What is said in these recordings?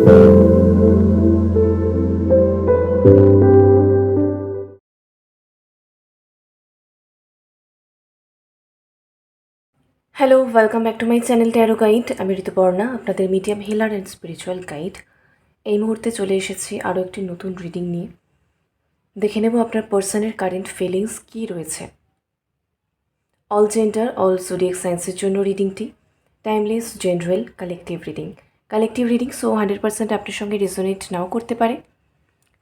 Hello, welcome back to my channel tarot guide. আমি ঋতুপর্ণা, আপনাদের medium healer and spiritual guide. এই মুহূর্তে চলে এসেছি আরও একটি নতুন রিডিং নিয়ে। দেখে নেব আপনার পার্সনের কারেন্ট ফিলিংস কী রয়েছে। অল জেন্ডার, অল জোডিয়াক সায়েন্সের জন্য রিডিংটি timeless, general, collective reading. Collective reading, so 100% আপনার সঙ্গে রেজোনেট নাও করতে পারে।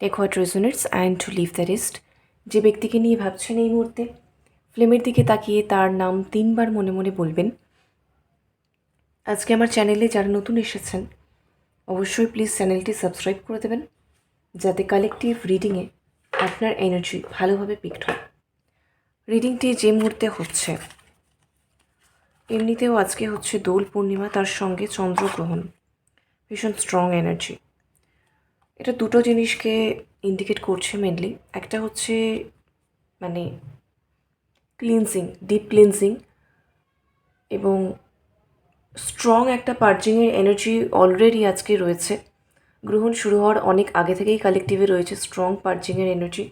Take what resonates and to leave the rest. যে ব্যক্তিকে নিয়ে ভাবছেন এই মুহূর্তে, ফ্লেমের দিকে তাকিয়ে তার নাম 3 বার মনে মনে বলবেন। আজকে আমার চ্যানেলে যারা নতুন এসেছেন, অবশ্যই প্লিজ চ্যানেলটি সাবস্ক্রাইব করে দেবেন, যাতে কালেকটিভ রিডিংয়ে আপনার এনার্জি ভালোভাবে পিকড হয়। রিডিংটি যে মুহূর্তে হচ্ছে, এমনিতেও আজকে হচ্ছে দোল পূর্ণিমা, তার সঙ্গে চন্দ্রগ্রহণ, ভীষণ স্ট্রং এনার্জি। এটা দুটো জিনিসকে ইন্ডিকেট করছে মেনলি। একটা হচ্ছে মানে ক্লিনজিং, ডিপ ক্লিনজিং, এবং স্ট্রং একটা পার্জিংয়ের এনার্জি অলরেডি আজকে রয়েছে। গ্রহণ শুরু হওয়ার অনেক আগে থেকেই কালেকটিভে রয়েছে স্ট্রং পার্জিংয়ের এনার্জি।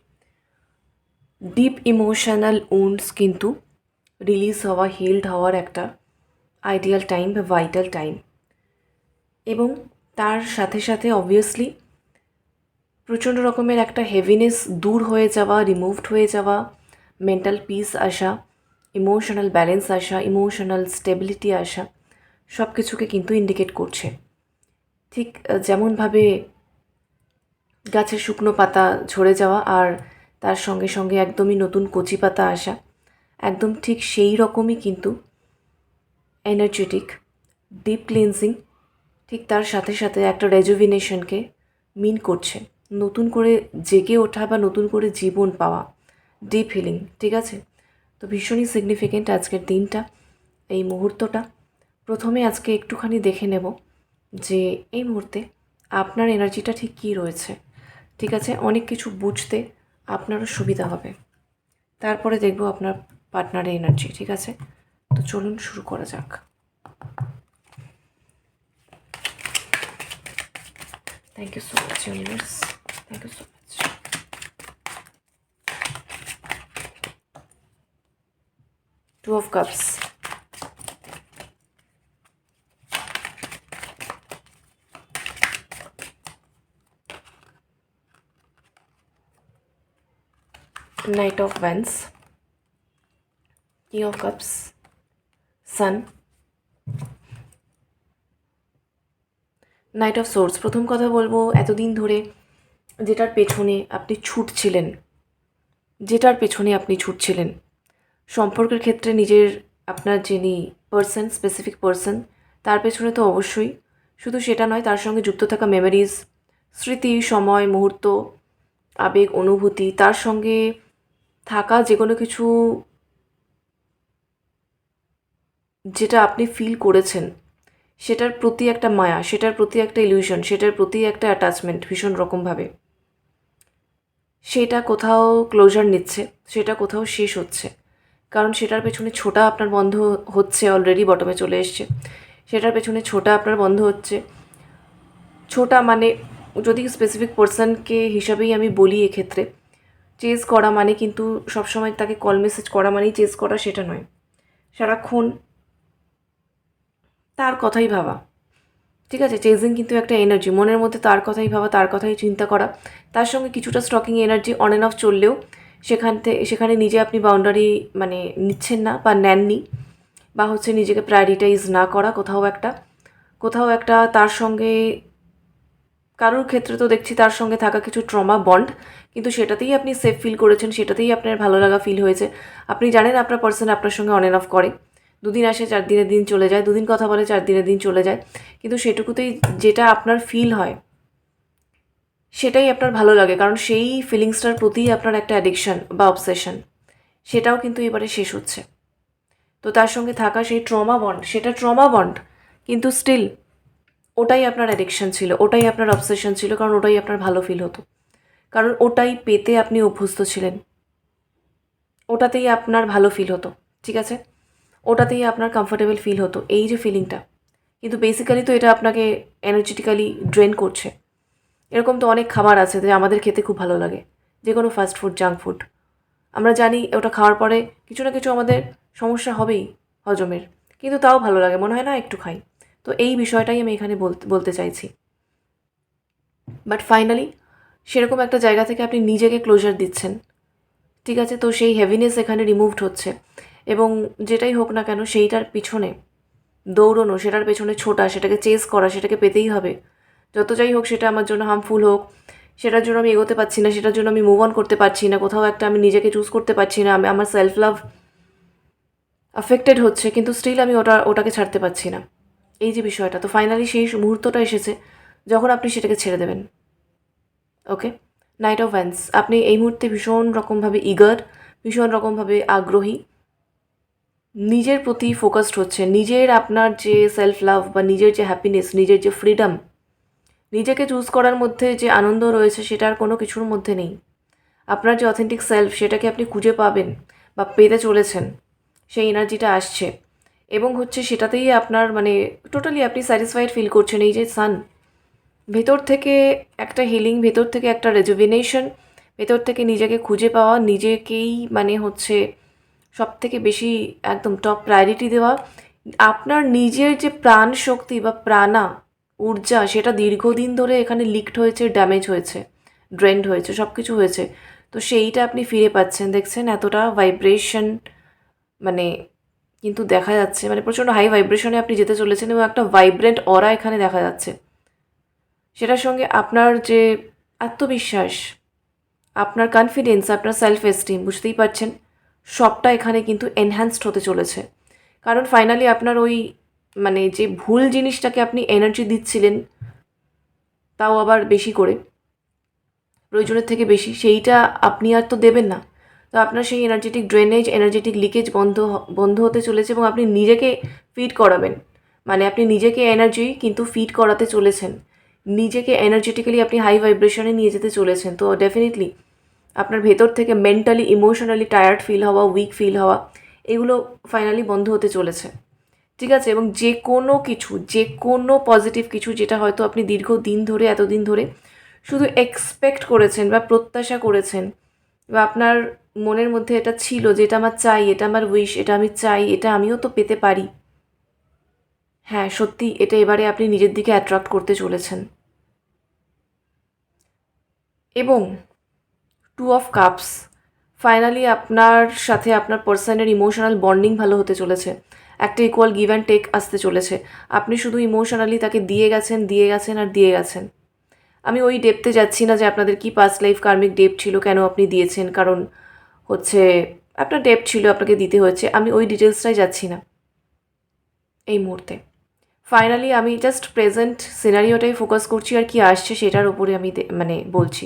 ডিপ ইমোশনাল উন্ডস কিন্তু রিলিজ হওয়া, হিলড হওয়ার একটা আইডিয়াল টাইম বা ভাইটাল টাইম। এবং তার সাথে সাথে অবভিয়াসলি প্রচণ্ড রকমের একটা হেভিনেস দূর হয়ে যাওয়া, রিমুভড হয়ে যাওয়া, মেন্টাল পিস আসা, ইমোশনাল ব্যালেন্স আসা, ইমোশনাল স্টেবিলিটি আসা, সব কিছুকে কিন্তু ইন্ডিকেট করছে। ঠিক যেমনভাবে গাছের শুকনো পাতা ঝরে যাওয়া আর তার সঙ্গে সঙ্গে একদমই নতুন কচি পাতা আসা, একদম ঠিক সেই রকমই কিন্তু এনার্জেটিক ডিপ ক্লিনজিং ঠিক তার সাথে সাথে একটা রেজুভিনেশনকে মিন করছে। নতুন করে জেগে ওঠা বা নতুন করে জীবন পাওয়া, ডিপ হিলিং। ঠিক আছে, তো ভীষণই সিগনিফিকেন্ট আজকের দিনটা, এই মুহূর্তটা। প্রথমে আজকে একটুখানি দেখে নেব যে এই মুহূর্তে আপনার এনার্জিটা ঠিক কী রয়েছে। ঠিক আছে, অনেক কিছু বুঝতে আপনারও সুবিধা হবে। তারপরে দেখব আপনার পার্টনারের এনার্জি। ঠিক আছে, তো চলুন শুরু করা যাক। Thank you so much universe, thank you so much. Two of cups, Knight of Wands, King of Cups, Sun, knight of swords. প্রথম কথা বলবো, এতদিন ধরে যেটার পেছনে আপনি ছুটছিলেন, সম্পর্কের ক্ষেত্রে আপনার যিনি স্পেসিফিক পার্সন, তার পেছনে তো অবশ্যই, শুধু সেটা নয়, তার সঙ্গে যুক্ত থাকা মেমোরিজ, স্মৃতি, সময়, মুহূর্ত, আবেগ, অনুভূতি, তার সঙ্গে থাকা যে কোনো কিছু যেটা আপনি ফিল করেছেন, সেটার প্রতি একটা মায়া, সেটার প্রতি একটা ইলিউশন, সেটার প্রতি একটা অ্যাটাচমেন্ট ভীষণ রকমভাবে, সেটা কোথাও ক্লোজার নিচ্ছে, সেটা কোথাও শেষ হচ্ছে। কারণ সেটার পেছনে ছোটা আপনার বন্ধ হচ্ছে, অলরেডি বটমে চলে এসছে। সেটার পেছনে ছোটা আপনার বন্ধ হচ্ছে। ছোটা মানে, যদি স্পেসিফিক পার্সনকে হিসাবেই আমি বলি এক্ষেত্রে, চেজ করা মানে কিন্তু সবসময় তাকে কল মেসেজ করা মানেই চেজ করা সেটা নয়। সারাক্ষণ তার কথাই ভাবা। ঠিক আছে, চেজিং কিন্তু একটা এনার্জি, মনের মধ্যে তার কথাই ভাবা, তার কথাই চিন্তা করা। তার সঙ্গে কিছুটা stocking energy on and of চললেও সেখানে নিজে আপনি বাউন্ডারি নিচ্ছেন না বা নেননি, বা হচ্ছে নিজেকে প্রায়োরিটাইজ না করা কোথাও একটা তার সঙ্গে, কারোর ক্ষেত্রে তো দেখছি তার সঙ্গে থাকা কিছু ট্রমা বন্ড, কিন্তু সেটাতেই আপনি সেফ ফিল করেছেন, সেটাতেই আপনার ভালো লাগা ফিল হয়েছে। আপনি জানেন আপনার পার্সন আপনার সঙ্গে অন অ্যান্ড অফ করে, 2 দিন আসে 4 দিনের দিন চলে যায়, 2 দিন কথা বলে 4 দিনের দিন চলে যায়, কিন্তু সেটুকুতেই যেটা আপনার ফিল হয় সেটাই আপনার ভালো লাগে, কারণ সেই ফিলিংসটার প্রতিই আপনার একটা অ্যাডিকশন বা অবসেশন, সেটাও কিন্তু এবারে শেষ হচ্ছে। তো তার সঙ্গে থাকা সেই সেটা ট্রমা বন্ড, কিন্তু স্টিল ওটাই আপনার অ্যাডিকশন ছিল, ওটাই আপনার অবসেশন ছিল, কারণ ওটাই আপনার ভালো ফিল হতো, কারণ ওটাই পেতে আপনি অভ্যস্ত ছিলেন, ওটাতেই আপনার ভালো ফিল হতো। ঠিক আছে, ওটাতেই আপনার কমফোর্টেবল ফিল হতো। এই যে ফিলিংটা, কিন্তু বেসিক্যালি তো এটা আপনাকে এনার্জেটিক্যালি ড্রেন করছে। এরকম তো অনেক খাবার আছে যে আমাদের খেতে খুব ভালো লাগে, যে কোনো ফাস্ট ফুড, জাঙ্ক ফুড। আমরা জানি ওটা খাওয়ার পরে কিছু না কিছু আমাদের সমস্যা হবেই হজমের, কিন্তু তাও ভালো লাগে, মনে হয় না একটু খাই। তো এই বিষয়টাই আমি এখানে বলতে চাইছি। বাট ফাইনালি সেরকম একটা জায়গা থেকে আপনি নিজেকে ক্লোজার দিচ্ছেন, ঠিক আছে? তো সেই হেভিনেস এখানে রিমুভড হচ্ছে, এবং যেটাই হোক না কেন সেইটার পিছনে দৌড়নো, সেটার পেছনে ছোটা, সেটাকে চেস করা, সেটাকে পেতেই হবে। যত যাই হোক সেটা আমার জন্য হার্মফুল হোক, সেটার জন্য আমি এগোতে পারছি না, সেটার জন্য আমি মুভ অন করতে পারছি না, কোথাও একটা আমি নিজেকে চুজ করতে পারছি না, আমি আমার সেলফ লাভ অ্যাফেক্টেড হচ্ছে, কিন্তু স্টিল আমি ওটাকে ছাড়তে পারছি না, এই যে বিষয়টা। তো ফাইনালি সেই মুহূর্তটা এসেছে যখন আপনি সেটাকে ছেড়ে দেবেন। ওকে, নাইট অফ ওয়ান্স, আপনি এই মুহূর্তে ভীষণ রকমভাবে ইগার, ভীষণ রকমভাবে আগ্রহী, নিজের প্রতি ফোকাসড হচ্ছে, নিজের আপনার যে সেলফ লাভ বা নিজের যে হ্যাপিনেস, নিজের যে ফ্রিডম, নিজেকে চুজ করার মধ্যে যে আনন্দ রয়েছে সেটার কোনো কিছুর মধ্যে নেই। আপনার যে অথেন্টিক সেলফ সেটাকে আপনি খুঁজে পাবেন বা পেতে চলেছেন, সেই এনার্জিটা আসছে, এবং হচ্ছে সেটাতেই আপনার মানে টোটালি আপনি স্যাটিসফাইড ফিল করছেন। এই যে সান, ভেতর থেকে একটা হিলিং, ভেতর থেকে একটা রেজুভিনেশন, ভেতর থেকে নিজেকে খুঁজে পাওয়া, নিজেকেই মানে হচ্ছে সব থেকে বেশি একদম টপ প্রায়োরিটি দেওয়া। আপনার নিজের যে প্রাণ শক্তি বা প্রাণা ঊর্জা, সেটা দীর্ঘদিন ধরে এখানে লিকড হয়েছে, ড্যামেজ হয়েছে, ড্রেন্ড হয়েছে, সব কিছু হয়েছে। তো সেইটা আপনি ফিরে পাচ্ছেন, দেখছেন এতটা ভাইব্রেশন মানে কিন্তু দেখা যাচ্ছে, মানে প্রচণ্ড হাই ভাইব্রেশনে আপনি যেতে চলেছেন, এবং একটা ভাইব্রেন্ট অরা এখানে দেখা যাচ্ছে। সেটার সঙ্গে আপনার যে আত্মবিশ্বাস, আপনার কনফিডেন্স, আপনার সেলফ এস্টিম, বুঝতেই পারছেন সবটা এখানে কিন্তু এনহ্যান্সড হতে চলেছে। কারণ ফাইনালি আপনার ওই মানে যে ভুল জিনিসটাকে আপনি এনার্জি দিচ্ছিলেন, তাও আবার বেশি করে, প্রয়োজনের থেকে বেশি, সেইটা আপনি আর তো দেবেন না। তো আপনার সেই এনার্জেটিক ড্রেনেজ, এনার্জেটিক লিকেজ বন্ধ হতে চলেছে, এবং আপনি নিজেকে ফিড করাবেন। মানে আপনি নিজেকে এনার্জি কিন্তু ফিড করাতে চলেছেন, নিজেকে এনার্জেটিক্যালি আপনি হাই ভাইব্রেশনে নিয়ে যেতে চলেছেন। তো ডেফিনেটলি আপনার ভেতর থেকে মেন্টালি, ইমোশনালি টায়ার্ড ফিল হওয়া, উইক ফিল হওয়া, এগুলো ফাইনালি বন্ধ হতে চলেছে, ঠিক আছে? এবং যে কোনো কিছু, যে কোনো পজিটিভ কিছু যেটা হয়তো আপনি দীর্ঘদিন ধরে, এতদিন ধরে শুধু এক্সপেক্ট করেছেন বা প্রত্যাশা করেছেন, বা আপনার মনের মধ্যে এটা ছিল যে এটা আমার চাই, এটা আমার উইশ, এটা আমি চাই, এটা আমিও তো পেতে পারি। হ্যাঁ, সত্যি এটা এবারে আপনি নিজের দিকে অ্যাট্রাক্ট করতে চলেছেন। এবং 2 অফ কাপস, ফাইনালি আপনার সাথে আপনার পার্সনের ইমোশনাল বন্ডিং ভালো হতে চলেছে, একটা ইকুয়াল গিভ অ্যান্ড টেক আসতে চলেছে। আপনি শুধু ইমোশনালি তাকে দিয়ে গেছেন, দিয়ে গেছেন আর দিয়ে গেছেন। আমি ওই ডেপথে যাচ্ছি না যে আপনাদের কি পাস্ট লাইফ কার্মিক ডেপ ছিল, কেন আপনি দিয়েছেন, কারণ হচ্ছে আপনার ডেপ ছিল, আপনাকে দিতে হয়েছে, আমি ওই ডিটেলসটাই যাচ্ছি না এই মুহূর্তে। ফাইনালি আমি জাস্ট প্রেজেন্ট সিনারিওটাই ফোকাস করছি, আর কি আসছে সেটার উপরে আমি মানে বলছি।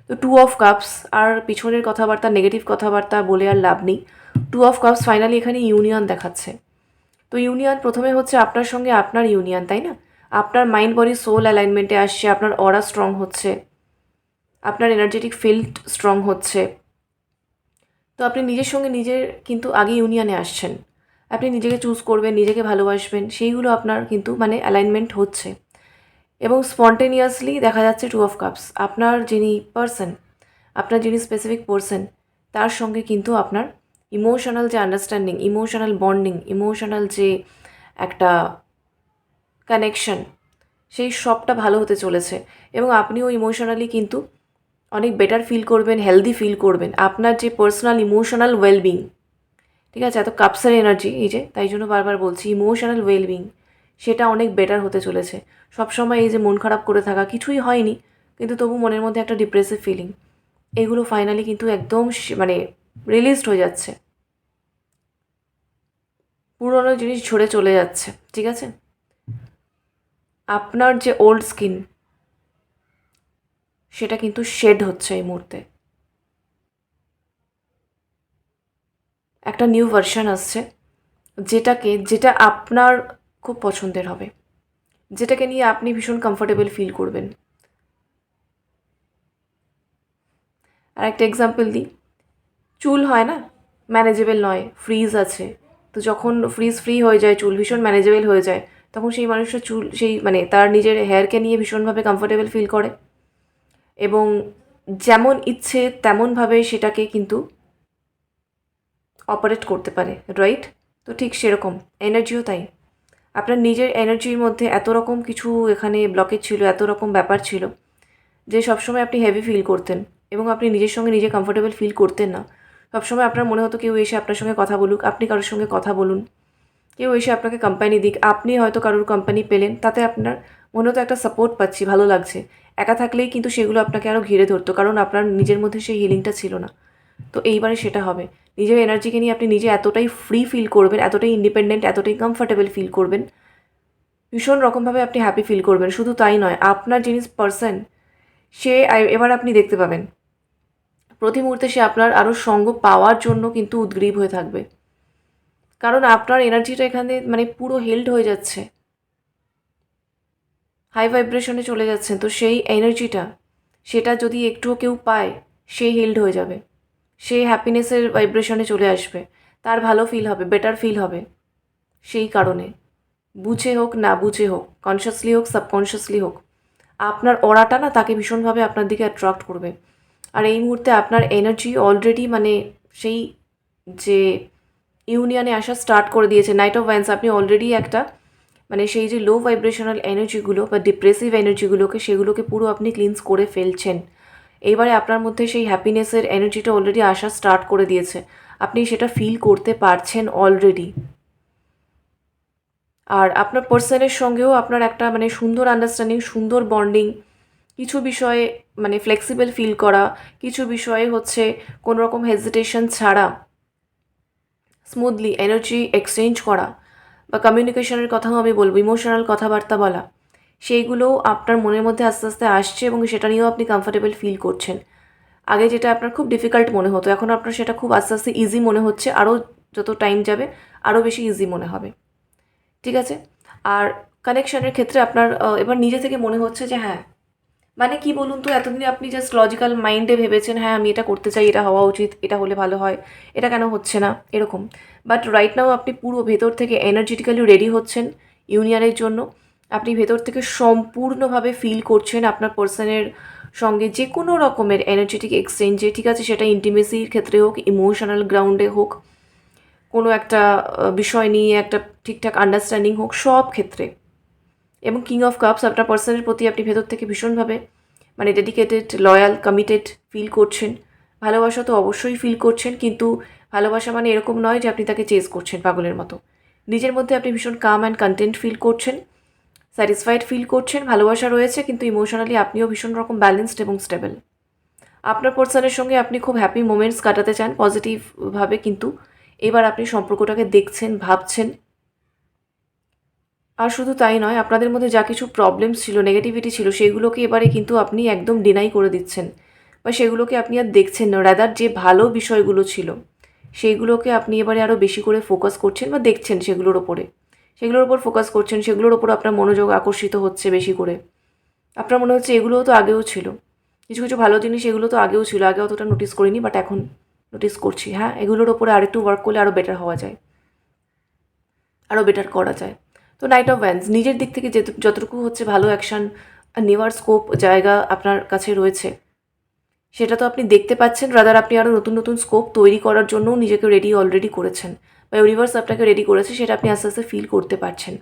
তো 2 অফ কাপস, আর পিছনের কথাবার্তা, নেগেটিভ কথাবার্তা বলে আর লাভ নেই। 2 অফ কাপস ফাইনালি এখানে ইউনিয়ন দেখাচ্ছে। তো ইউনিয়ন প্রথমে হচ্ছে আপনার সঙ্গে আপনার ইউনিয়ন, তাই না? আপনার মাইন্ড, বডি, সোল অ্যালাইনমেন্টে আসছে, আপনার অরা স্ট্রং হচ্ছে, আপনার এনার্জেটিক ফিল্ড স্ট্রং হচ্ছে। তো আপনি নিজের সঙ্গে নিজের কিন্তু আগে ইউনিয়নে আসছেন, আপনি নিজেকে চুজ করবেন, নিজেকে ভালোবাসবেন, সেইগুলো আপনার কিন্তু মানে অ্যালাইনমেন্ট হচ্ছে। এবং স্পন্টেনিয়াসলি দেখা যাচ্ছে 2 অফ কাপস, আপনার যিনি পার্সন, আপনার যিনি স্পেসিফিক পার্সন, তার সঙ্গে কিন্তু আপনার ইমোশনাল যে আন্ডারস্ট্যান্ডিং, ইমোশনাল বন্ডিং, ইমোশনাল যে একটা কানেকশন, সেই সবটা ভালো হতে চলেছে। এবং আপনিও ইমোশনালি কিন্তু অনেক বেটার ফিল করবেন, হেলদি ফিল করবেন, আপনার যে পার্সোনাল ইমোশনাল ওয়েলবিং, ঠিক আছে? এত কাপসের এনার্জি, এই যে তাই জন্য বারবার বলছি ইমোশনাল ওয়েলবিং, সেটা অনেক বেটার হতে চলেছে। সবসময় এই যে মন খারাপ করে থাকা, কিছুই হয়নি কিন্তু তবু মনের মধ্যে একটা ডিপ্রেসিভ ফিলিং, এগুলো ফাইনালি কিন্তু একদম মানে রিলিজড হয়ে যাচ্ছে, পুরোনো জিনিস ঝরে চলে যাচ্ছে, ঠিক আছে? আপনার যে ওল্ড স্কিন, সেটা কিন্তু শেড হচ্ছে এই মুহূর্তে, একটা নিউ ভার্সন আসছে, যেটা আপনার খুব পছন্দের হবে, যেটাকে নিয়ে আপনি ভীষণ কমফোর্টেবল ফিল করবেন। আর একটা এক্সাম্পল দিই, চুল হয় না, ম্যানেজেবল নয়, ফ্রিজ আছে। তো যখন ফ্রিজ ফ্রি হয়ে যায়, চুল ভীষণ ম্যানেজেবল হয়ে যায়, তখন সেই মানুষটা চুল সেই মানে তার নিজের হেয়ারকে নিয়ে ভীষণভাবে কমফোর্টেবল ফিল করে এবং যেমন ইচ্ছে তেমনভাবে সেটাকে কিন্তু অপারেট করতে পারে, রাইট? তো ঠিক সেরকম এনার্জিও তাই। আপনার নিজের এনার্জির মধ্যে এত রকম কিছু এখানে ব্লকেজ ছিল, এত রকম ব্যাপার ছিল যে সবসময় আপনি হেভি ফিল করতেন এবং আপনি নিজের সঙ্গে নিজে কমফোর্টেবল ফিল করতেন না। সবসময় আপনার মনে হতো কেউ এসে আপনার সঙ্গে কথা বলুক, আপনি কারোর সঙ্গে কথা বলুন, কেউ এসে আপনাকে কোম্পানি দিক, আপনি হয়তো কারোর কোম্পানি পেলেন, তাতে আপনার মনে হতো একটা সাপোর্ট পাচ্ছি, ভালো লাগছে। একা থাকলেই কিন্তু সেগুলো আপনাকে আরও ঘিরে ধরতো, কারণ আপনার নিজের মধ্যে সেই হিলিংটা ছিল না। তো এইবারে সেটা হবে। নিজের এনার্জিকে নিয়ে আপনি নিজে এতটাই ফ্রি ফিল করবেন, এতটাই ইন্ডিপেন্ডেন্ট, এতটাই কমফোর্টেবল ফিল করবেন, ভীষণ রকমভাবে আপনি হ্যাপি ফিল করবেন। শুধু তাই নয়, আপনার যিনি পার্সন সে এবার আপনি দেখতে পাবেন প্রতি মুহূর্তে সে আপনার আরও সঙ্গ পাওয়ার জন্য কিন্তু উদ্গ্রীব হয়ে থাকবে, কারণ আপনার এনার্জিটা এখানে মানে পুরো হেল্ড হয়ে যাচ্ছে, হাই ভাইব্রেশনে চলে যাচ্ছেন। তো সেই এনার্জিটা সেটা যদি একটুও কেউ পায়, সে হেল্ড হয়ে যাবে, সে হ্যাপিনেসের ভাইব্রেশনে চলে আসবে, তার ভালো ফিল হবে, বেটার ফিল হবে। সেই কারণে বুঝে হোক না বুঝে হোক, কনসিয়াসলি হোক সাবকনসিয়াসলি হোক, আপনার অরাটা না তাকে ভীষণভাবে আপনার দিকে অ্যাট্রাক্ট করবে। আর এই মুহূর্তে আপনার এনার্জি অলরেডি মানে সেই যে ইউনিয়নে আসা স্টার্ট করে দিয়েছে। নাইট অফ ওয়ান্স, আপনি অলরেডি একটা মানে সেই যে লো ভাইব্রেশনাল এনার্জিগুলো বা ডিপ্রেসিভ এনার্জিগুলোকে সেগুলোকে পুরো আপনি ক্লিনস করে ফেলছেন। এইবারে আপনার মধ্যে সেই হ্যাপিনেসের এনার্জিটা অলরেডি আসা স্টার্ট করে দিয়েছে, আপনি সেটা ফিল করতে পারছেন অলরেডি। আর আপনার পার্সনের সঙ্গেও আপনার একটা মানে সুন্দর আন্ডারস্ট্যান্ডিং, সুন্দর বন্ডিং, কিছু বিষয়ে মানে ফ্লেক্সিবল ফিল করা, কিছু বিষয়ে হচ্ছে কোনো রকম হেজিটেশন ছাড়া স্মুথলি এনার্জি এক্সচেঞ্জ করা, বা কমিউনিকেশনের কথাও আমি বলবো, ইমোশনাল কথাবার্তা বলা, সেইগুলোও আপনার মনের মধ্যে আস্তে আস্তে আসছে এবং সেটা নিয়েও আপনি কমফোর্টেবল ফিল করছেন। আগে যেটা আপনার খুব ডিফিকাল্ট মনে হতো, এখন আপনার সেটা খুব আস্তে আস্তে ইজি মনে হচ্ছে, আরও যত টাইম যাবে আরও বেশি ইজি মনে হবে, ঠিক আছে? আর কানেকশানের ক্ষেত্রে আপনার এবার নিজে থেকে মনে হচ্ছে যে হ্যাঁ, মানে কি বলুন তো, এতদিনে আপনি জাস্ট লজিক্যাল মাইন্ডে ভেবেছেন হ্যাঁ আমি এটা করতে চাই, এটা হওয়া উচিত, এটা হলে ভালো হয়, এটা কেন হচ্ছে না, এরকম। বাট রাইট নাও আপনি পুরো ভেতর থেকে এনার্জেটিক্যালি রেডি হচ্ছেন ইউনিয়নের জন্য। আপনি ভেতর থেকে সম্পূর্ণভাবে ফিল করছেন আপনার পার্সনের সঙ্গে যে কোনো রকমের এনার্জেটিক এক্সচেঞ্জে, ঠিক আছে, সেটা ইন্টিমেসির ক্ষেত্রে হোক, ইমোশনাল গ্রাউন্ডে হোক, কোনো একটা বিষয় নিয়ে একটা ঠিকঠাক আন্ডারস্ট্যান্ডিং হোক, সব ক্ষেত্রে। এবং কিং অফ কাপস, আপনার পার্সনের প্রতি আপনি ভেতর থেকে ভীষণভাবে মানে ডেডিকেটেড, লয়াল, কমিটেড ফিল করছেন। ভালোবাসা তো অবশ্যই ফিল করছেন, কিন্তু ভালোবাসা মানে এরকম নয় যে আপনি তাকে চেজ করছেন পাগলের মতো। নিজের মধ্যে আপনি ভীষণ কাম অ্যান্ড কন্টেন্ট ফিল করছেন, স্যাটিসফাইড ফিল করছেন, ভালোবাসা রয়েছে, কিন্তু ইমোশনালি আপনিও ভীষণ রকম ব্যালেন্সড এবং স্টেবল। আপনার পার্সনের সঙ্গে আপনি খুব হ্যাপি মোমেন্টস কাটাতে চান পজিটিভভাবে, কিন্তু এবার আপনি সম্পর্কটাকে দেখছেন, ভাবছেন। আর শুধু তাই নয়, আপনাদের মধ্যে যা কিছু প্রবলেমস ছিল, নেগেটিভিটি ছিল, সেগুলোকে এবারে কিন্তু আপনি একদম ডিনাই করে দিচ্ছেন, বা সেগুলোকে আপনি আর দেখছেন না। রাদার যে ভালো বিষয়গুলো ছিল সেইগুলোকে আপনি এবারে আরও বেশি করে ফোকাস করছেন বা দেখছেন, সেগুলোর ওপর ফোকাস করছেন, সেগুলোর ওপর আপনার মনোযোগ আকর্ষিত হচ্ছে বেশি করে। আপনার মনে হচ্ছে এগুলোও তো আগেও ছিল, কিছু কিছু ভালো জিনিস এগুলো তো আগেও ছিল, আগে অতটা নোটিস করিনি, বাট এখন নোটিস করছি, হ্যাঁ এগুলোর ওপরে আরেকটু ওয়ার্ক করলে আরও বেটার হওয়া যায়, আরও বেটার করা যায়। তো নাইট অফ ওয়ান্স, নিজের দিক থেকে যতটুকু হচ্ছে ভালো অ্যাকশান নেওয়ার স্কোপ জায়গা আপনার কাছে রয়েছে, সেটা তো আপনি দেখতে পাচ্ছেন। রাদার আপনি আরও নতুন নতুন স্কোপ তৈরি করার জন্যও নিজেকে রেডি অলরেডি করেছেন, বা ইউনিভার্স আপনাকে রেডি করেছে, সেটা আপনি আস্তে আস্তে ফিল করতে পারছেন।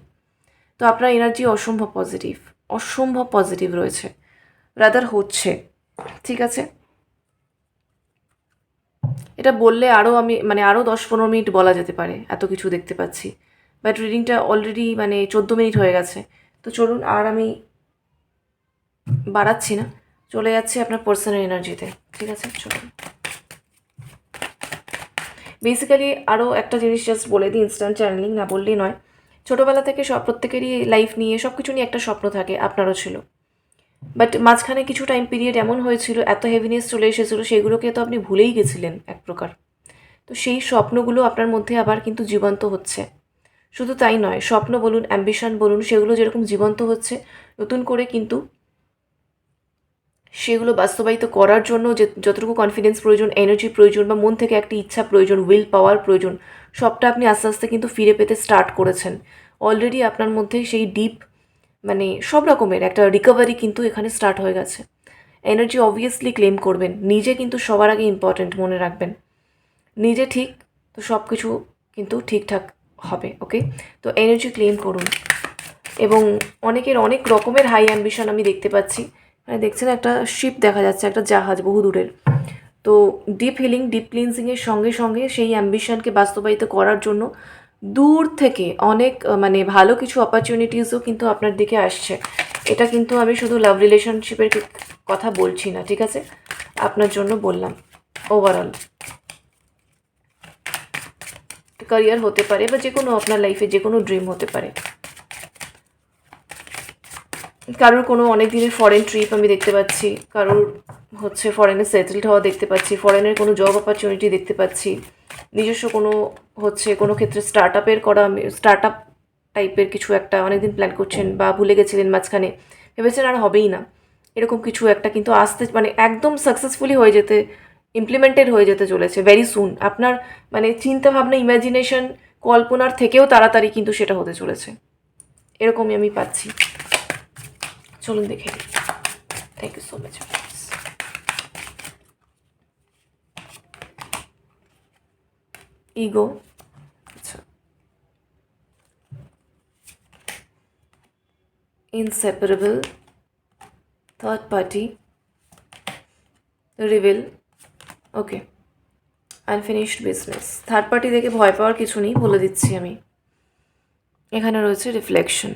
তো আপনার এনার্জি অসম্ভব পজিটিভ রয়েছে, রাদার হচ্ছে, ঠিক আছে? এটা বললে আরও আমি মানে আরও 10-15 মিনিট বলা যেতে পারে, এত কিছু দেখতে পাচ্ছি, বাট রিডিংটা অলরেডি মানে 14 মিনিট হয়ে গেছে। তো চলুন, আর আমি বাড়াচ্ছি না, চলে যাচ্ছি আপনার পার্সোনাল এনার্জিতে, ঠিক আছে? চলুন। বেসিক্যালি আরও একটা জিনিস জাস্ট বলে দিই, ইনস্ট্যান্ট চ্যানেলিং না বললেই নয়। ছোটোবেলা থেকে প্রত্যেকেরই লাইফ নিয়ে সব কিছু নিয়ে একটা স্বপ্ন থাকে, আপনারও ছিল। বাট মাঝখানে কিছু টাইম পিরিয়ড এমন হয়েছিল, এত হেভিনেস চলে এসেছিলো, সেগুলোকে তো আপনি ভুলেই গেছিলেন এক প্রকার। তো সেই স্বপ্নগুলো আপনার মধ্যে আবার কিন্তু জীবন্ত হচ্ছে। শুধু তাই নয়, স্বপ্ন বলুন, অ্যাম্বিশন বলুন, সেগুলো যেরকম জীবন্ত হচ্ছে, নতুন করে কিন্তু সেগুলো বাস্তবায়িত করার জন্য যে যতটুকু কনফিডেন্স প্রয়োজন, এনার্জি প্রয়োজন, বা মন থেকে একটি ইচ্ছা প্রয়োজন, উইল পাওয়ার প্রয়োজন, সবটা আপনি আস্তে আস্তে কিন্তু ফিরে পেতে স্টার্ট করেছেন। অলরেডি আপনার মধ্যে সেই ডিপ মানে সব রকমের একটা রিকভারি কিন্তু এখানে স্টার্ট হয়ে গেছে। এনার্জি অবভিয়াসলি ক্লেম করবেন, নিজে কিন্তু সবার আগে ইম্পর্ট্যান্ট, মনে রাখবেন। নিজে ঠিক তো সব কিছু কিন্তু ঠিকঠাক হবে। ওকে, তো এনার্জি ক্লেম করুন। এবং অনেকের অনেক রকমের হাই অ্যাম্বিশন আমি দেখতে পাচ্ছি। মানে দেখছেন একটা শিপ দেখা যাচ্ছে, একটা জাহাজ বহু দূরের। তো ডিপ হিলিং, ডিপ ক্লিনজিংয়ের সঙ্গে সঙ্গে সেই অ্যাম্বিশনকে বাস্তবায়িত করার জন্য দূর থেকে অনেক মানে ভালো কিছু অপরচুনিটিসও কিন্তু আপনার দিকে আসছে। এটা কিন্তু আমি শুধু লাভ রিলেশনশিপের কথা বলছি না, ঠিক আছে? আপনার জন্য বললাম ওভারঅল ক্যারিয়ার হতে পারে বা যে কোনো আপনার লাইফে যে কোনো ড্রিম হতে পারে। কারোর কোনো অনেক দিনের ফরেন ট্রিপ আমি দেখতে পাচ্ছি, কারোর হচ্ছে ফরেনে সেটেলড হওয়া দেখতে পাচ্ছি, ফরেনের কোনো জব অপরচুনিটি দেখতে পাচ্ছি, নিজস্ব কোনো হচ্ছে কোনো ক্ষেত্রে স্টার্ট আপ টাইপের কিছু একটা অনেকদিন প্ল্যান করছেন বা ভুলে গেছিলেন মাঝখানে, ভেবেছেন আর হবেই না, এরকম কিছু একটা কিন্তু আসতে মানে একদম সাকসেসফুলি হয়ে যেতে, ইমপ্লিমেন্টেড হয়ে যেতে চলেছে ভেরি সুন। আপনার মানে চিন্তা ভাবনা, ইমাজিনেশন, কল্পনার থেকেও তাড়াতাড়ি কিন্তু সেটা হতে চলেছে, এরকমই আমি পাচ্ছি। চলুন দেখে নিই। Thank you so much. Ego, আচ্ছা, inseparable, third party, reveal, okay, unfinished business. Third party দেখে ভয় পাওয়ার কিছু নেই, বলে দিচ্ছি আমি। এখানে রয়েছে রিফ্লেকশন।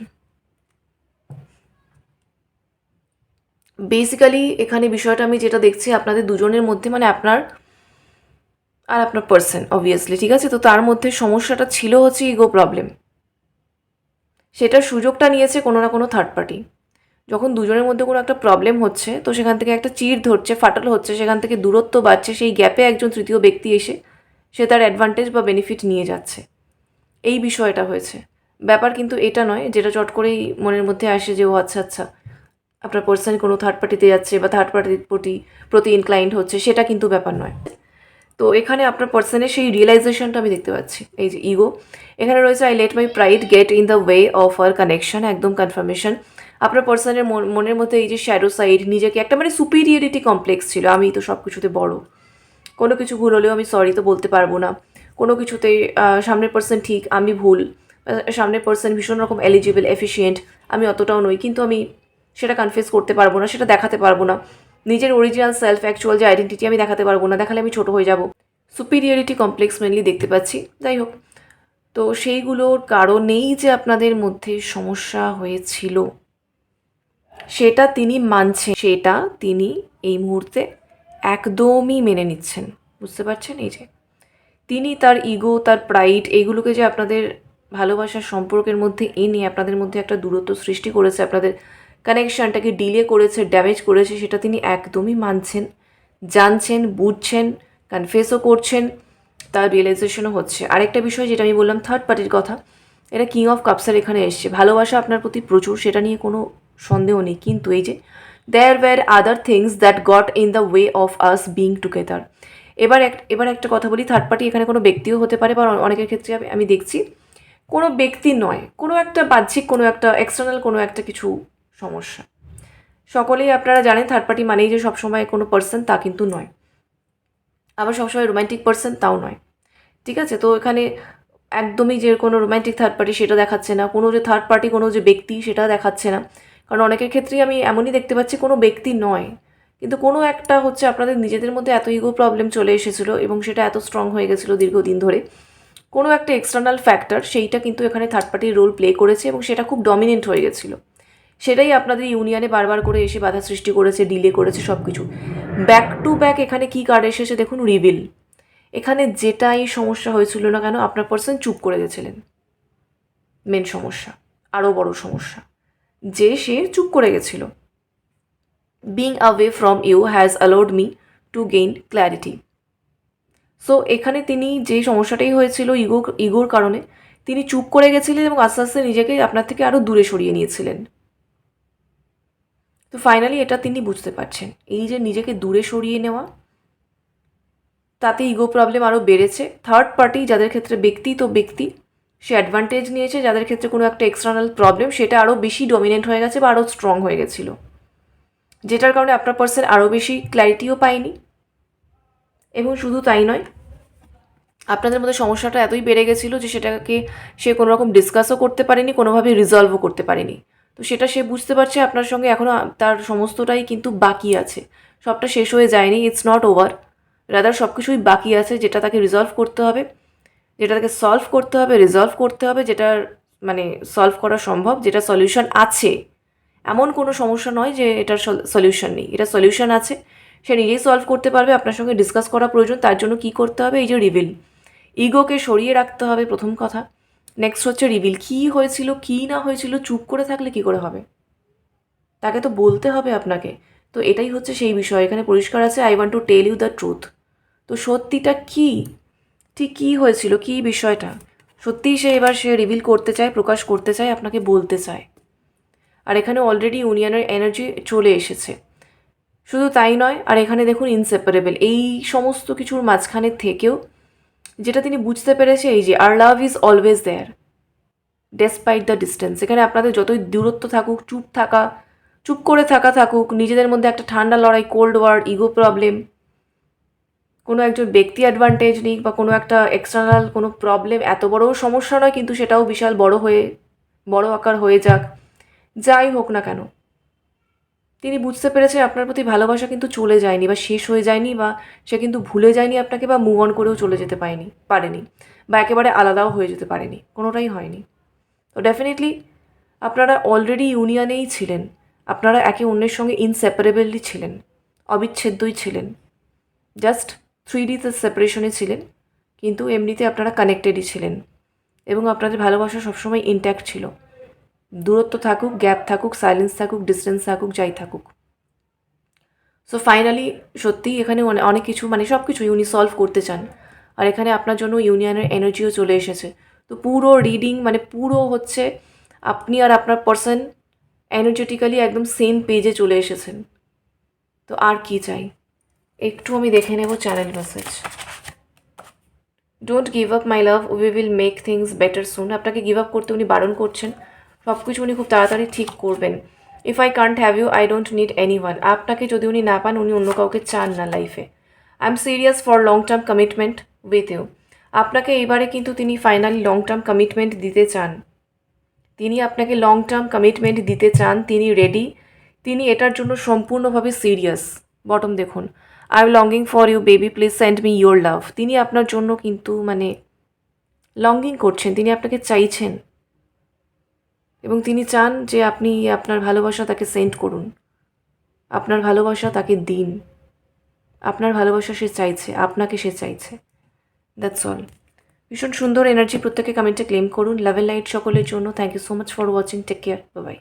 বেসিক্যালি এখানে বিষয়টা আমি যেটা দেখছি, আপনাদের দুজনের মধ্যে মানে আপনার আর আপনার পার্সন অবভিয়াসলি, ঠিক আছে? তো তার মধ্যে সমস্যাটা ছিল হচ্ছে ইগো প্রবলেম। সেটার সুযোগটা নিয়েছে কোনো না কোনো থার্ড পার্টি। যখন দুজনের মধ্যে কোনো একটা প্রবলেম হচ্ছে, তো সেখান থেকে একটা চিড় ধরছে, ফাটাল হচ্ছে, সেখান থেকে দূরত্ব বাড়ছে, সেই গ্যাপে একজন তৃতীয় ব্যক্তি এসে সে তার অ্যাডভান্টেজ বা বেনিফিট নিয়ে যাচ্ছে, এই বিষয়টা হয়েছে। ব্যাপার কিন্তু এটা নয় যেটা চট করেই মনের মধ্যে আসে যে ও আচ্ছা আচ্ছা আপনার পার্সন কোনো থার্ড পার্টিতে যাচ্ছে বা থার্ড পার্টির প্রতি ইনক্লাইন্ড হচ্ছে, সেটা কিন্তু ব্যাপার নয়। তো এখানে আপনার পার্সনের সেই রিয়েলাইজেশনটা আমি দেখতে পাচ্ছি। এই যে ইগো এখানে রয়েছে, I let my pride get in the way of our connection, একদম কনফার্মেশন। আপনার পার্সনের মনের মধ্যে এই যে শ্যাডো সাইড, নিজেকে একটা মানে সুপিরিয়রিটি কমপ্লেক্স ছিল, আমি তো সব কিছুতে বড়, কোনো কিছু ভুল হলেও আমি সরি তো বলতে পারবো না, কোনো কিছুতে সামনের পার্সন ঠিক আমি ভুল, সামনের পার্সন ভীষণ রকম এলিজিবল এফিশিয়েন্ট, আমি অতটাও নই, কিন্তু আমি সেটা কনফেস করতে পারবো না, সেটা দেখাতে পারবো না, নিজের অরিজিনাল সেলফ অ্যাকচুয়াল যে আইডেন্টিটি আমি দেখাতে পারবো না, দেখালে আমি ছোট হয়ে যাব, সুপিরিয়রিটি কমপ্লেক্স মেনলি দেখতে পাচ্ছি। যাই হোক, তো সেইগুলোর কারণেই যে আপনাদের মধ্যে সমস্যা হয়েছিল সেটা তিনি মানছেন, সেটা তিনি এই মুহূর্তে একদমই মেনে নিচ্ছেন, বুঝতে পারছেন? এই যে তিনি তার ইগো, তার প্রাইড, এইগুলোকে যে আপনাদের ভালোবাসার সম্পর্কের মধ্যে এনে আপনাদের মধ্যে একটা দূরত্ব সৃষ্টি করেছে, আপনাদের কানেকশানটাকে ডিলে করেছে, ড্যামেজ করেছে, সেটা তিনি একদমই মানছেন, জানছেন, বুঝছেন, কনফেসও করছেন, তার রিয়েলাইজেশনও হচ্ছে। আরেকটা বিষয় যেটা আমি বললাম থার্ড পার্টির কথা, এটা কিং অফ কাপসের এখানে এসছে। ভালোবাসা আপনার প্রতি প্রচুর, সেটা নিয়ে কোনো সন্দেহ নেই, কিন্তু এই যে there were other things that got in the way of us being together. এবার একটা কথা বলি, থার্ড পার্টি এখানে কোনো ব্যক্তিও হতে পারে, বা অনেকের ক্ষেত্রে আমি দেখছি কোনো ব্যক্তি নয়, কোনো একটা বাহ্যিক, কোনো একটা এক্সটার্নাল কোনো একটা কিছু সমস্যা। সকলেই আপনারা জানেন থার্ড পার্টি মানেই যে সবসময় কোনো পার্সন, তা কিন্তু নয়, আবার সবসময় রোম্যান্টিক পার্সন তাও নয়, ঠিক আছে? তো এখানে একদমই যে কোনো রোম্যান্টিক থার্ড পার্টি সেটা দেখাচ্ছে না, কোনো যে থার্ড পার্টি কোনো যে ব্যক্তি সেটা দেখাচ্ছে না, কারণ অনেকের ক্ষেত্রেই আমি এমনই দেখতে পাচ্ছি কোনো ব্যক্তি নয়, কিন্তু কোনো একটা হচ্ছে আপনাদের নিজেদের মধ্যে এত ইগো প্রবলেম চলে এসেছিলো এবং সেটা এত স্ট্রং হয়ে গেছিলো দীর্ঘদিন ধরে, কোনো একটা এক্সটার্নাল ফ্যাক্টর সেইটা কিন্তু এখানে থার্ড পার্টির রোল প্লে করেছে এবং সেটা খুব ডমিনেন্ট হয়ে গেছিলো, সেটাই আপনাদের ইউনিয়নে বারবার করে এসে বাধা সৃষ্টি করেছে, ডিলে করেছে সব কিছু। ব্যাক টু ব্যাক এখানে কী কার্ড এসেছে দেখুন, রিভিল। এখানে যেটাই সমস্যা হয়েছিল না কেন, আপনার পার্সন চুপ করে গেছিলেন, মেন সমস্যা, আরও বড় সমস্যা যে সে চুপ করে গেছিল। Being away from you has allowed me to gain clarity. So এখানে তিনি যে সমস্যাটাই হয়েছিল ইগোর কারণে, তিনি চুপ করে গেছিলেন এবং আস্তে আস্তে নিজেকে আপনার থেকে আরও দূরে সরিয়ে নিয়েছিলেন। তো ফাইনালি এটা তিনি বুঝতে পারছেন, এই যে নিজেকে দূরে সরিয়ে নেওয়া, তাতে ইগো প্রবলেম আরও বেড়েছে। থার্ড পার্টি যাদের ক্ষেত্রে ব্যক্তি, তো ব্যক্তি সে অ্যাডভান্টেজ নিয়েছে, যাদের ক্ষেত্রে কোনো একটা এক্সটার্নাল প্রবলেম সেটা আরও বেশি ডমিনেন্ট হয়ে গেছে বা আরও স্ট্রং হয়ে গেছিলো, যেটার কারণে আপনার পার্সন আরও বেশি ক্ল্যারিটিও পায়নি। এবং শুধু তাই নয়, আপনাদের মধ্যে সমস্যাটা এতই বেড়ে গেছিলো যে সেটাকে সে কোনো রকম ডিসকাসও করতে পারেনি, কোনোভাবে রিজলভও করতে পারেনি। তো সেটা সে বুঝতে পারছে আপনার সঙ্গে এখনও তার সমস্তটাই কিন্তু বাকি আছে, সবটা শেষ হয়ে যায়নি, ইটস নট ওভার, রাদার সব কিছুই বাকি আছে, যেটা তাকে রিজলভ করতে হবে, যেটা তাকে সলভ করতে হবে, রিজলভ করতে হবে, যেটার মানে সলভ করা সম্ভব, যেটা সলিউশন আছে। এমন কোনো সমস্যা নয় যে এটার সলিউশন নেই, এটা সলিউশন আছে, সে নিজেই সলভ করতে পারবে। আপনার সঙ্গে ডিসকাস করা প্রয়োজন, তার জন্য কী করতে হবে, এই যে রিভিল, ইগোকে সরিয়ে রাখতে হবে প্রথম কথা। নেক্সট হচ্ছে রিভিল, কী হয়েছিল কী না হয়েছিল চুপ করে থাকলে কী করে হবে, তাকে তো বলতে হবে আপনাকে। তো এটাই হচ্ছে সেই বিষয়, এখানে পরিষ্কার আছে, I want to tell you the truth. তো সত্যিটা কী, ঠিক কী হয়েছিল, কী বিষয়টা সত্যিই সে রিভিল করতে চায়, প্রকাশ করতে চায়, আপনাকে বলতে চায়। আর এখানে অলরেডি ইউনিয়নের এনার্জি চলে এসেছে। শুধু তাই নয়, আর এখানে দেখুন ইনসেপারেবল, এই সমস্ত কিছুর মাঝখানে থেকেও যেটা তিনি বুঝতে পেরেছে, এই যে আর love is always there despite the distance. এখানে আপনাদের যতই দূরত্ব থাকুক, চুপ করে থাকুক, নিজেদের মধ্যে একটা ঠান্ডা লড়াই, কোল্ড ওয়ার, ইগো প্রবলেম, কোনো একজন ব্যক্তি অ্যাডভান্টেজ নিক বা কোনো একটা এক্সটার্নাল কোনো প্রবলেম, এত বড়ও সমস্যা নয় কিন্তু সেটাও বিশাল বড় আকার হয়ে যাক, যাই হোক না কেন, তিনি বুঝতে পেরেছে আপনার প্রতি ভালোবাসা কিন্তু চলে যায়নি বা শেষ হয়ে যায়নি, বা সে কিন্তু ভুলে যায়নি আপনাকে, বা মুভ অন করেও চলে যেতে পারেনি, বা একেবারে আলাদাও হয়ে যেতে পারেনি, কোনোটাই হয়নি। তো ডেফিনেটলি আপনারা অলরেডি ইউনিয়নেই ছিলেন, আপনারা একে অন্যের সঙ্গে ইনসেপারেবলই ছিলেন, অবিচ্ছেদ্যই ছিলেন, জাস্ট 3Dতে সেপারেশনে ছিলেন, কিন্তু এমনিতে আপনারা কানেক্টেডই ছিলেন, এবং আপনাদের ভালোবাসা সবসময় ইনট্যাক্ট ছিল। দূরত্ব থাকুক, গ্যাপ থাকুক, সাইলেন্স থাকুক, ডিস্টেন্স থাকুক, যাই থাকুক। সো ফাইনালি সত্যিই এখানে অনেক কিছু মানে সব কিছুই উনি সলভ করতে চান, আর এখানে আপনার জন্য ইউনিয়নের এনার্জিও চলে এসেছে। তো পুরো রিডিং মানে পুরো হচ্ছে আপনি আর আপনার পার্সন এনার্জেটিক্যালি একদম সেম পেজে চলে এসেছেন। তো আর কি চাই, একটু আমি দেখে নেব channel message. Don't give up my love, we will make things better soon. আপনাকে গিভ আপ করতে উনি বারণ করছেন, সব কিছু উনি খুব তাড়াতাড়ি ঠিক করবেন। If I can't have you, I don't need anyone. আপনাকে যদি উনি না পান, উনি অন্য কাউকে চান না লাইফে। I am serious for long term commitment with you. আপনাকে এইবারে কিন্তু তিনি ফাইনালি লং টার্ম কমিটমেন্ট দিতে চান, তিনি আপনাকে লং টার্ম কমিটমেন্ট দিতে চান, তিনি রেডি, তিনি এটার জন্য সম্পূর্ণভাবে সিরিয়াস। বটম দেখুন, I am longing for you baby, please send me your love. তিনি আপনার জন্য কিন্তু মানে লঙ্গিং করছেন, তিনি আপনাকে চাইছেন, এবং তিনি চান যে আপনি আপনার ভালোবাসা তাকে সেন্ড করুন, আপনার ভালোবাসা তাকে দিন, আপনার ভালোবাসা সে চাইছে, আপনাকে সে চাইছে। That's all. ভীষণ সুন্দর এনার্জি, প্রত্যেকে কমেন্টে ক্লেম করুন। লাভ এন্ড লাইট সকলের জন্য। Thank you so much for watching, take care, bye by.